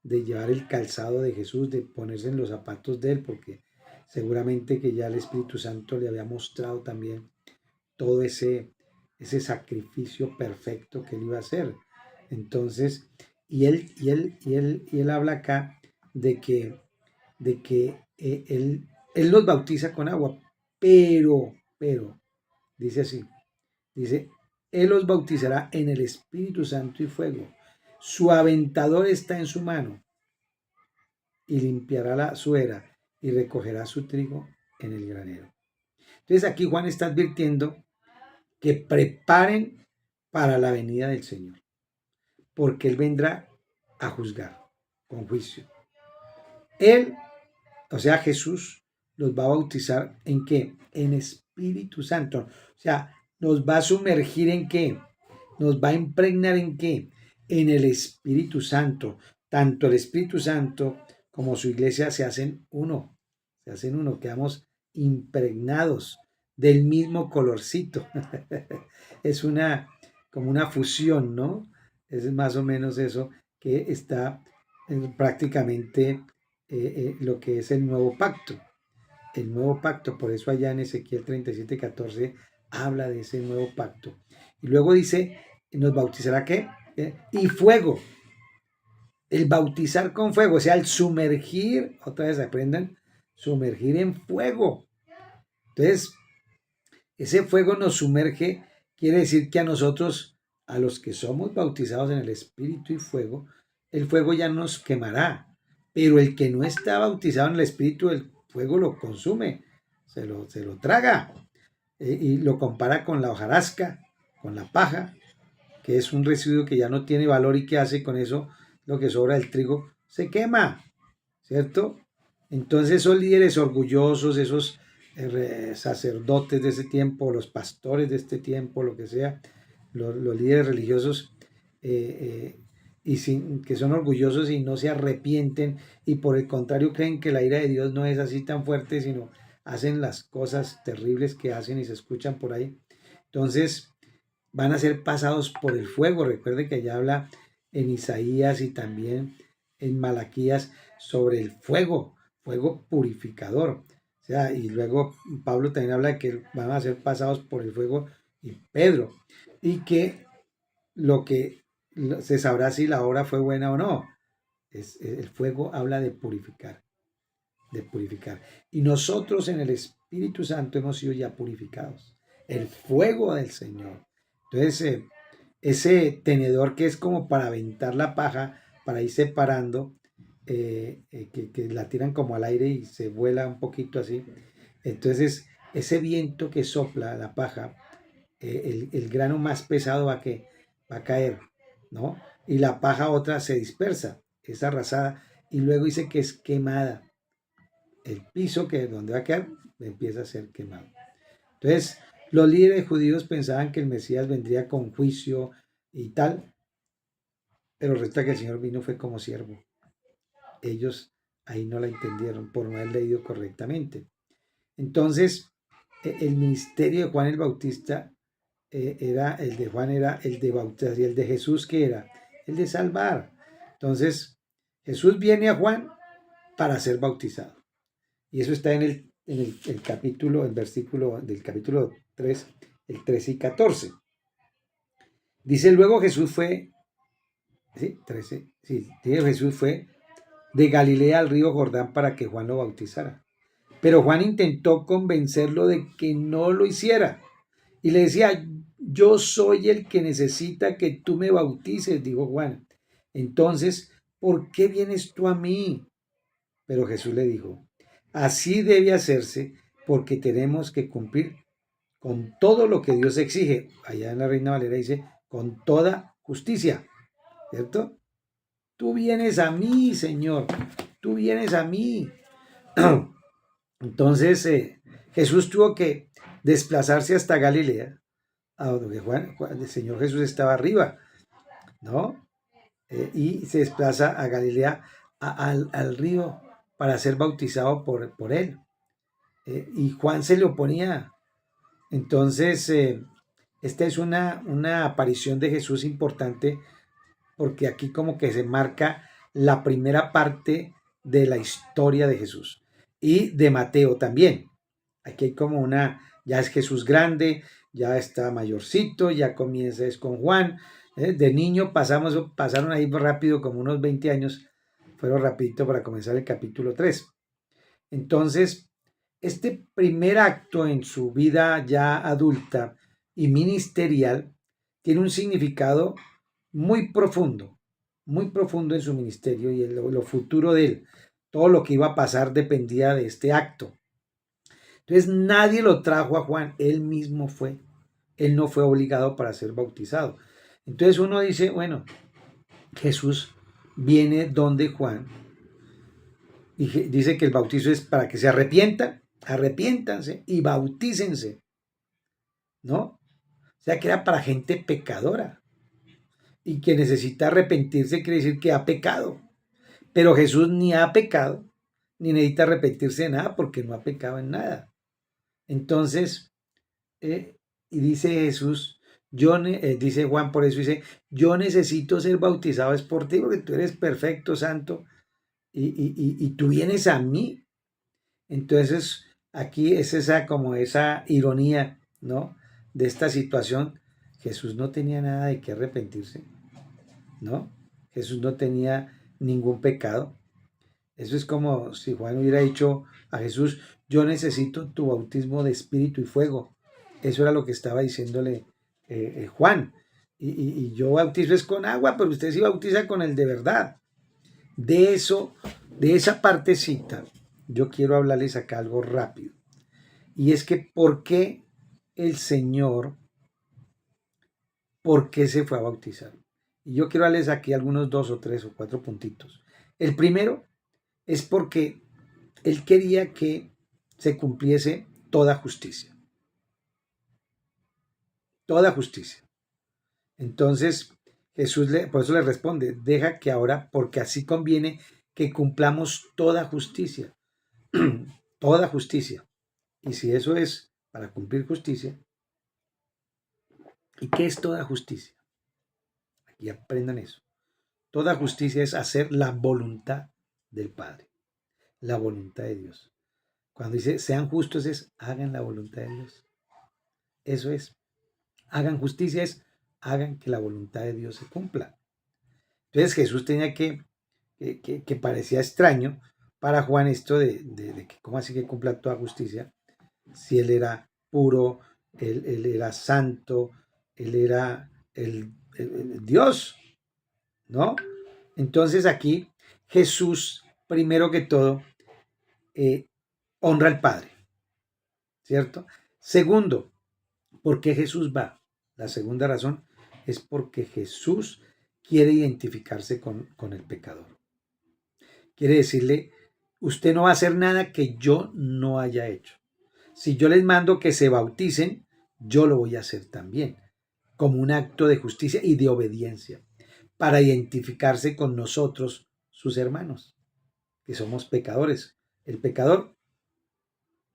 de llevar el calzado de Jesús, de ponerse en los zapatos de él, porque seguramente que ya el Espíritu Santo le había mostrado también todo ese sacrificio perfecto que él iba a hacer. Entonces, y él habla acá de que él los bautiza con agua, pero, dice así, dice, él los bautizará en el Espíritu Santo y fuego. Su aventador está en su mano y limpiará la suera y recogerá su trigo en el granero. Entonces aquí Juan está advirtiendo que preparen para la venida del Señor, porque Él vendrá a juzgar con juicio. Él, o sea, Jesús, los va a bautizar ¿en qué? En Espíritu Santo. O sea, nos va a sumergir ¿en qué? Nos va a impregnar ¿en qué? En el Espíritu Santo. Tanto el Espíritu Santo como su iglesia se hacen uno, quedamos impregnados del mismo colorcito. Es como una fusión, ¿no? Es más o menos eso que está prácticamente lo que es el nuevo pacto. El nuevo pacto, por eso allá en Ezequiel 37:14 habla de ese nuevo pacto. Y luego dice, ¿nos bautizará qué? Y fuego. El bautizar con fuego, o sea, el sumergir, otra vez aprendan, sumergir en fuego. Entonces, ese fuego nos sumerge, quiere decir que a nosotros, a los que somos bautizados en el Espíritu y fuego, el fuego ya nos quemará. Pero el que no está bautizado en el Espíritu, el fuego lo consume, se lo traga. Y lo compara con la hojarasca, con la paja, que es un residuo que ya no tiene valor y que hace con eso lo que sobra del trigo, se quema, ¿cierto? Entonces esos líderes orgullosos, esos sacerdotes de ese tiempo, los pastores de este tiempo, lo que sea, los líderes religiosos, que son orgullosos y no se arrepienten y por el contrario creen que la ira de Dios no es así tan fuerte, sino hacen las cosas terribles que hacen y se escuchan por ahí. Entonces van a ser pasados por el fuego. Recuerde que allá habla en Isaías y también en Malaquías sobre el fuego purificador. O sea, y luego Pablo también habla de que van a ser pasados por el fuego y Pedro. Y que lo que se sabrá si la obra fue buena o no. El fuego habla de purificar, de purificar. Y nosotros en el Espíritu Santo hemos sido ya purificados. El fuego del Señor. Entonces, ese tenedor que es como para aventar la paja, para ir separando, que la tiran como al aire y se vuela un poquito así. Entonces, ese viento que sopla la paja, el grano más pesado va a caer, ¿no? Y la paja otra se dispersa, es arrasada, y luego dice que es quemada. El piso que donde va a quedar empieza a ser quemado. Entonces, los líderes judíos pensaban que el Mesías vendría con juicio y tal, pero resulta que el Señor vino fue como siervo. Ellos ahí no la entendieron por no haber leído correctamente. Entonces, el ministerio de Juan el Bautista el de Juan era el de bautizar y el de Jesús que era el de salvar. Entonces, Jesús viene a Juan para ser bautizado. Y eso está el capítulo, el versículo del capítulo 3, el 13 y 14. Dice, luego Jesús fue, ¿sí? 13, sí, Jesús fue de Galilea al río Jordán para que Juan lo bautizara. Pero Juan intentó convencerlo de que no lo hiciera. Y le decía, yo soy el que necesita que tú me bautices, dijo Juan. Entonces, ¿por qué vienes tú a mí? Pero Jesús le dijo, así debe hacerse porque tenemos que cumplir con todo lo que Dios exige. Allá en la Reina Valera dice, con toda justicia, ¿cierto? Tú vienes a mí, Señor, tú vienes a mí. Entonces Jesús tuvo que desplazarse hasta Galilea, a donde el Señor Jesús estaba arriba, ¿no? Y se desplaza a Galilea, al río, para ser bautizado por él. Y Juan se le oponía. Entonces, esta es una aparición de Jesús importante porque aquí como que se marca la primera parte de la historia de Jesús y de Mateo también. Aquí hay como ya es Jesús grande, ya está mayorcito, ya comienza es con Juan. De niño pasaron ahí rápido como unos 20 años, fueron rapidito para comenzar el capítulo 3. Entonces, este primer acto en su vida ya adulta y ministerial tiene un significado muy profundo en su ministerio y en lo futuro de él. Todo lo que iba a pasar dependía de este acto. Entonces nadie lo trajo a Juan, él mismo fue. Él no fue obligado para ser bautizado. Entonces uno dice, bueno, Jesús viene donde Juan y dice que el bautizo es para que se arrepiéntanse y bautícense, ¿no? O sea que era para gente pecadora y que necesita arrepentirse quiere decir que ha pecado. Pero Jesús ni ha pecado, ni necesita arrepentirse de nada porque no ha pecado en nada. Entonces, y dice Jesús, dice Juan, por eso dice, yo necesito ser bautizado es por ti, porque tú eres perfecto, santo, y tú vienes a mí. Entonces, aquí es como esa ironía, ¿no? De esta situación. Jesús no tenía nada de qué arrepentirse, ¿no? Jesús no tenía ningún pecado. Eso es como si Juan hubiera dicho a Jesús, yo necesito tu bautismo de espíritu y fuego. Eso era lo que estaba diciéndole Juan. Y yo bautizo es con agua, pero usted sí bautiza con el de verdad. De eso, de esa partecita, yo quiero hablarles acá algo rápido. Y es que, ¿por qué el Señor, por qué se fue a bautizar? Y yo quiero darles aquí algunos 2 o 3 o 4 puntitos. El primero es porque Él quería que se cumpliese toda justicia. Toda justicia. Entonces, por eso le responde, deja que ahora, porque así conviene que cumplamos toda justicia. Toda justicia. Y si eso es para cumplir justicia, ¿y qué es toda justicia? Aquí aprendan eso. Toda justicia es hacer la voluntad del Padre, la voluntad de Dios. Cuando dice sean justos es hagan la voluntad de Dios. Eso es. Hagan justicia es hagan que la voluntad de Dios se cumpla. Entonces Jesús tenía que parecía extraño para Juan esto de que cómo así que cumpla toda justicia si él era puro, él era santo, él era el Dios, ¿no? Entonces aquí Jesús, primero que todo, honra al Padre, ¿cierto? Segundo, ¿por qué Jesús va? La segunda razón es porque Jesús quiere identificarse con el pecador. Quiere decirle, usted no va a hacer nada que yo no haya hecho. Si yo les mando que se bauticen, yo lo voy a hacer también, como un acto de justicia y de obediencia, para identificarse con nosotros, sus hermanos, que somos pecadores. El pecador,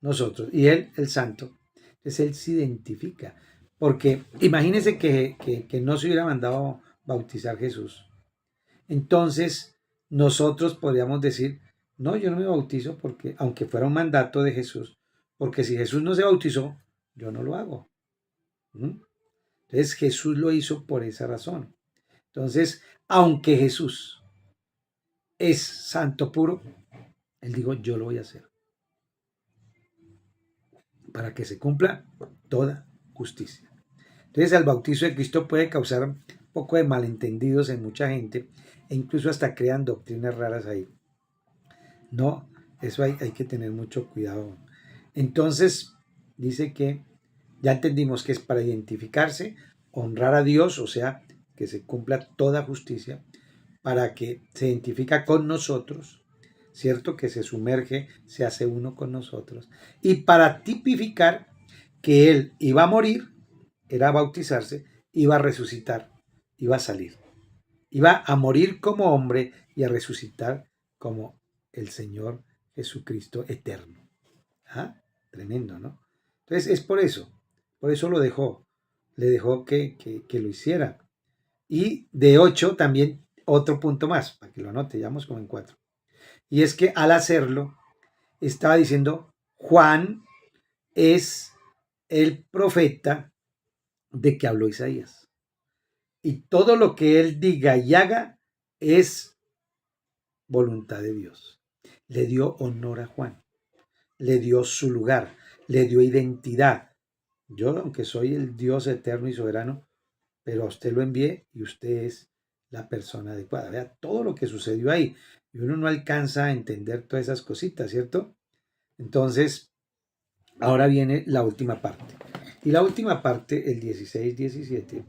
nosotros, y él, el santo. Entonces él se identifica, porque imagínense que no se hubiera mandado bautizar Jesús. Entonces nosotros podríamos decir, no, yo no me bautizo porque, aunque fuera un mandato de Jesús, porque si Jesús no se bautizó, yo no lo hago. ¿Mm? Entonces Jesús lo hizo por esa razón. Entonces, aunque Jesús es santo puro, él dijo, yo lo voy a hacer para que se cumpla toda justicia. Entonces, el bautizo de Cristo puede causar un poco de malentendidos en mucha gente e incluso hasta crean doctrinas raras ahí. No, eso hay que tener mucho cuidado. Entonces, dice que ya entendimos que es para identificarse, honrar a Dios, o sea, que se cumpla toda justicia, para que se identifica con nosotros, ¿cierto? Que se sumerge, se hace uno con nosotros. Y para tipificar que Él iba a morir, era bautizarse, iba a resucitar, iba a salir. Iba a morir como hombre y a resucitar como el Señor Jesucristo eterno. ¿Ah? Tremendo, ¿no? Entonces es por eso lo dejó, le dejó que lo hiciera. Y de 8 también otro punto más, para que lo anote, llevamos como en 4. Y es que al hacerlo, estaba diciendo, Juan es el profeta de que habló Isaías. Y todo lo que él diga y haga es voluntad de Dios. Le dio honor a Juan, le dio su lugar, le dio identidad. Yo, aunque soy el Dios eterno y soberano, pero a usted lo envié y usted es la persona adecuada. Vea todo lo que sucedió ahí. Y uno no alcanza a entender todas esas cositas, ¿cierto? Entonces, ahora viene la última parte. Y la última parte, el 16-17.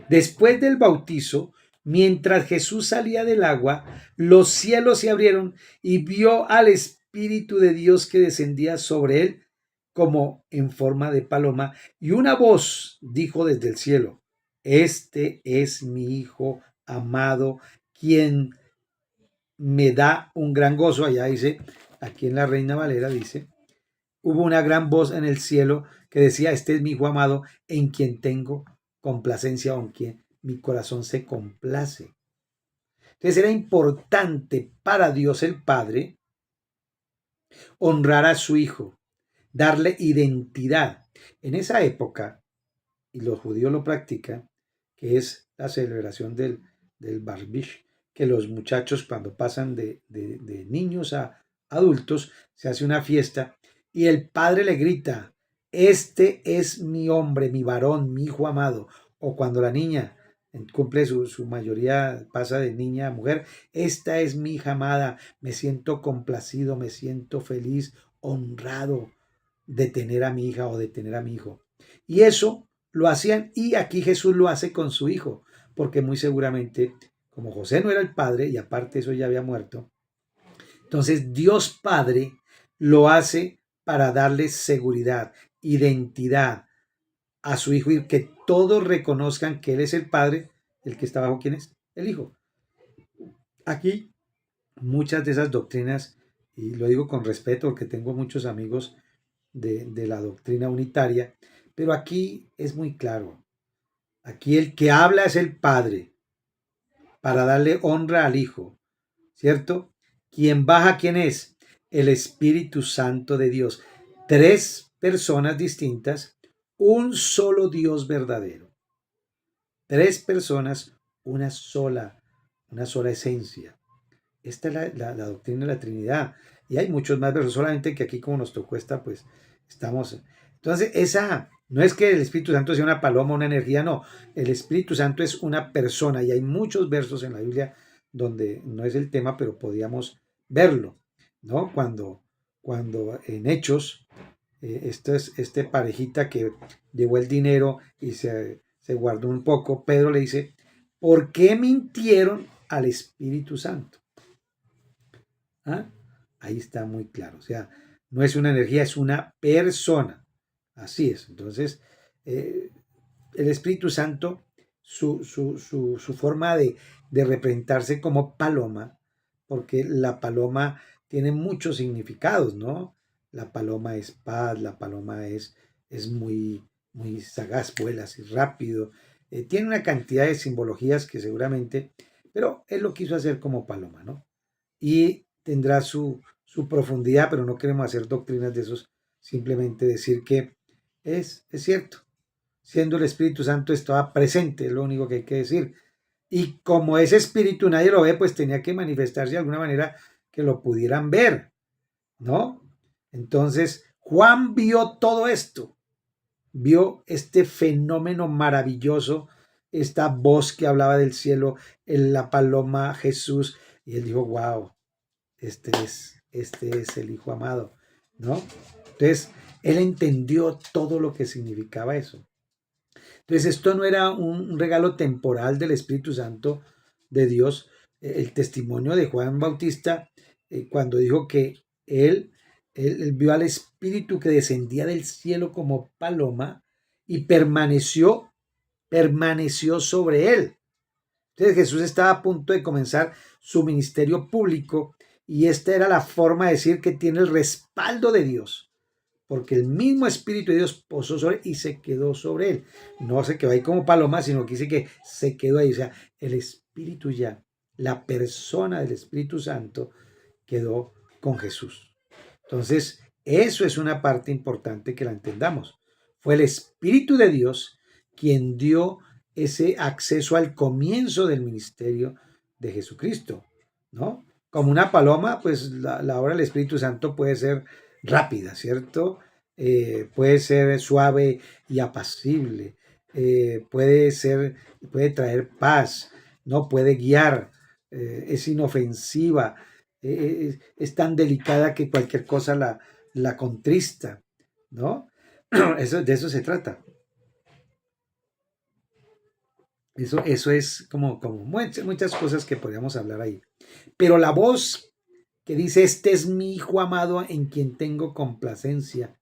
Después del bautizo, mientras Jesús salía del agua, los cielos se abrieron y vio al Espíritu de Dios que descendía sobre él como en forma de paloma, y una voz dijo desde el cielo, este es mi Hijo amado, quien me da un gran gozo. Allá dice, aquí en la Reina Valera dice, hubo una gran voz en el cielo que decía, este es mi Hijo amado, en quien tengo complacencia, o en quien mi corazón se complace. Entonces era importante para Dios el Padre honrar a su Hijo, darle identidad. En esa época, y los judíos lo practican, que es la celebración del Bar Mitzvah, que los muchachos cuando pasan de niños a adultos, se hace una fiesta y el padre le grita, este es mi hombre, mi varón, mi hijo amado. O cuando la niña cumple su mayoría, pasa de niña a mujer, esta es mi hija amada, me siento complacido, me siento feliz, honrado de tener a mi hija o de tener a mi hijo. Y eso lo hacían, y aquí Jesús lo hace con su hijo, porque muy seguramente, como José no era el padre, y aparte eso ya había muerto, entonces Dios Padre lo hace para darle seguridad, identidad a su hijo, y que todos reconozcan que Él es el Padre, el que está bajo, ¿quién es? El Hijo. Aquí muchas de esas doctrinas, y lo digo con respeto porque tengo muchos amigos de la doctrina unitaria, pero aquí es muy claro. Aquí el que habla es el Padre para darle honra al Hijo, ¿cierto? Quien baja, ¿quién es? El Espíritu Santo de Dios. Tres personas distintas, un solo Dios verdadero. Tres personas, una sola esencia. Esta es la doctrina de la Trinidad. Y hay muchos más versos, solamente que aquí como nos tocó esta, pues estamos... Entonces, esa no es que el Espíritu Santo sea una paloma, una energía, no. El Espíritu Santo es una persona y hay muchos versos en la Biblia donde no es el tema, pero podíamos verlo, ¿no? Cuando en Hechos, este parejita que llevó el dinero y se guardó un poco, Pedro le dice, ¿por qué mintieron al Espíritu Santo? ¿Ah? Ahí está muy claro. O sea, no es una energía, es una persona. Así es. Entonces, el Espíritu Santo, su forma de representarse como paloma, porque la paloma tiene muchos significados, ¿no? La paloma es paz, la paloma es muy sagaz, vuela así rápido. Tiene una cantidad de simbologías que seguramente, pero él lo quiso hacer como paloma, ¿no? Y tendrá su profundidad, pero no queremos hacer doctrinas de esos, simplemente decir que es cierto, siendo el Espíritu Santo estaba presente, es lo único que hay que decir. Y como ese espíritu nadie lo ve, pues tenía que manifestarse de alguna manera que lo pudieran ver, ¿no? Entonces, Juan vio todo esto, vio este fenómeno maravilloso, esta voz que hablaba del cielo, la paloma Jesús, y él dijo, wow, este es el Hijo amado, ¿no? Entonces, él entendió todo lo que significaba eso. Entonces, esto no era un regalo temporal del Espíritu Santo de Dios. El testimonio de Juan Bautista, cuando dijo que él vio al Espíritu que descendía del cielo como paloma y permaneció sobre él. Entonces Jesús estaba a punto de comenzar su ministerio público y esta era la forma de decir que tiene el respaldo de Dios, porque el mismo Espíritu de Dios posó sobre él y se quedó sobre él. No se quedó ahí como paloma, sino que dice que se quedó ahí. O sea, el Espíritu ya la persona del Espíritu Santo quedó con Jesús. Entonces, eso es una parte importante que la entendamos. Fue el Espíritu de Dios quien dio ese acceso al comienzo del ministerio de Jesucristo, ¿no? Como una paloma, pues la obra del Espíritu Santo puede ser rápida, ¿cierto? Puede ser suave y apacible, puede traer paz, ¿no? Puede guiar, es inofensiva, es tan delicada que cualquier cosa la contrista, ¿no? De eso se trata. Eso es como muchas cosas que podríamos hablar ahí. Pero la voz que dice, este es mi hijo amado en quien tengo complacencia.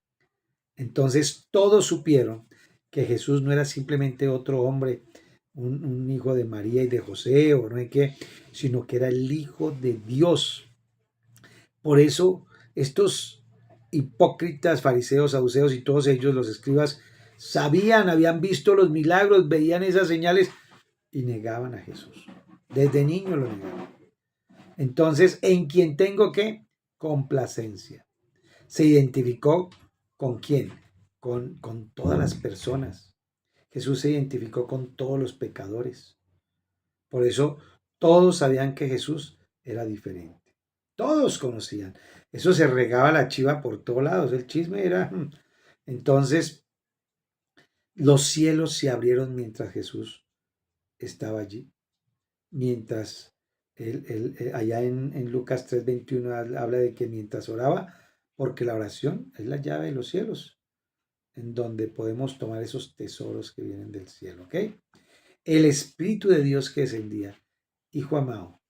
Entonces todos supieron que Jesús no era simplemente otro hombre, un hijo de María y de José, o no sé qué, sino que era el Hijo de Dios. Por eso estos hipócritas, fariseos, saduceos y todos ellos, los escribas, sabían, habían visto los milagros, veían esas señales y negaban a Jesús. Desde niño lo negaban. Entonces, ¿en quién tengo qué? Complacencia. Se identificó con quién? Con todas las personas. Jesús se identificó con todos los pecadores. Por eso todos sabían que Jesús era diferente. Todos conocían. Eso se regaba la chiva por todos lados. El chisme era... Entonces, los cielos se abrieron mientras Jesús estaba allí. Mientras allá en Lucas 3:21 habla de que mientras oraba, porque la oración es la llave de los cielos, en donde podemos tomar esos tesoros que vienen del cielo, ¿ok? El Espíritu de Dios que descendía, hijo amado.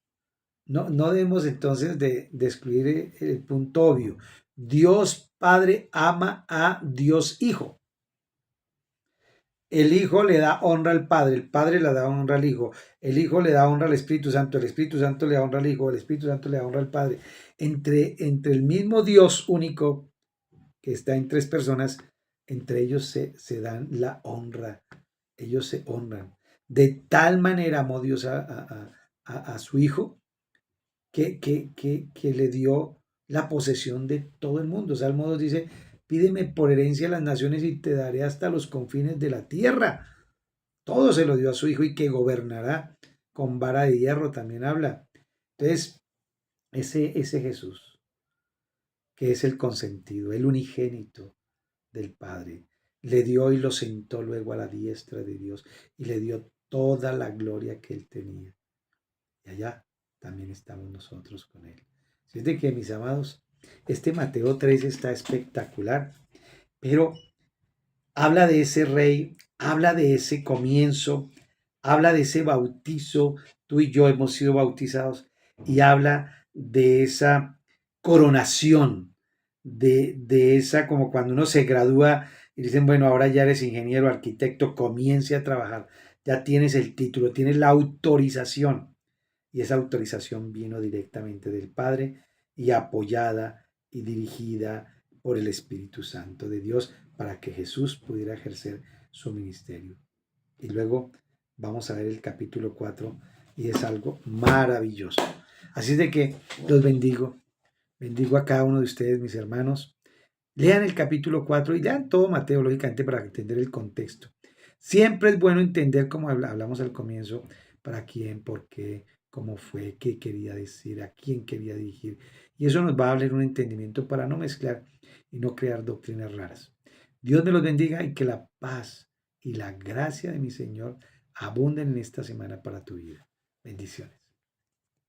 No debemos entonces de excluir el punto obvio. Dios Padre ama a Dios Hijo. El Hijo le da honra al Padre, el Padre le da honra al el Hijo le da honra al Espíritu Santo, el Espíritu Santo le da honra al Hijo, el Espíritu Santo le da honra al Padre. Entre el mismo Dios único que está en tres personas, entre ellos se dan la honra, ellos se honran. De tal manera amó Dios a su Hijo que le dio la posesión de todo el mundo. Salmo 2 dice, pídeme por herencia las naciones y te daré hasta los confines de la tierra. Todo se lo dio a su Hijo y que gobernará con vara de hierro, también habla. Entonces, ese Jesús, que es el consentido, el unigénito del Padre, le dio y lo sentó luego a la diestra de Dios y le dio toda la gloria que él tenía. Y allá también estamos nosotros con él. Así es de que, mis amados, este Mateo 3 está espectacular, pero habla de ese rey, habla de ese comienzo, habla de ese bautizo, tú y yo hemos sido bautizados, y habla de esa coronación, de esa como cuando uno se gradúa y dicen, bueno, ahora ya eres ingeniero, arquitecto, comience a trabajar, ya tienes el título, tienes la autorización, y esa autorización vino directamente del Padre y apoyada y dirigida por el Espíritu Santo de Dios para que Jesús pudiera ejercer su ministerio. Y luego vamos a ver el capítulo 4 y es algo maravilloso. Así de que los bendigo. Bendigo a cada uno de ustedes, mis hermanos. Lean el capítulo 4 y lean todo Mateo, lógicamente, para entender el contexto. Siempre es bueno entender, como hablamos al comienzo, para quién, por qué, cómo fue, qué quería decir, a quién quería dirigir. Y eso nos va a abrir un entendimiento para no mezclar y no crear doctrinas raras. Dios me los bendiga y que la paz y la gracia de mi Señor abunden en esta semana para tu vida. Bendiciones.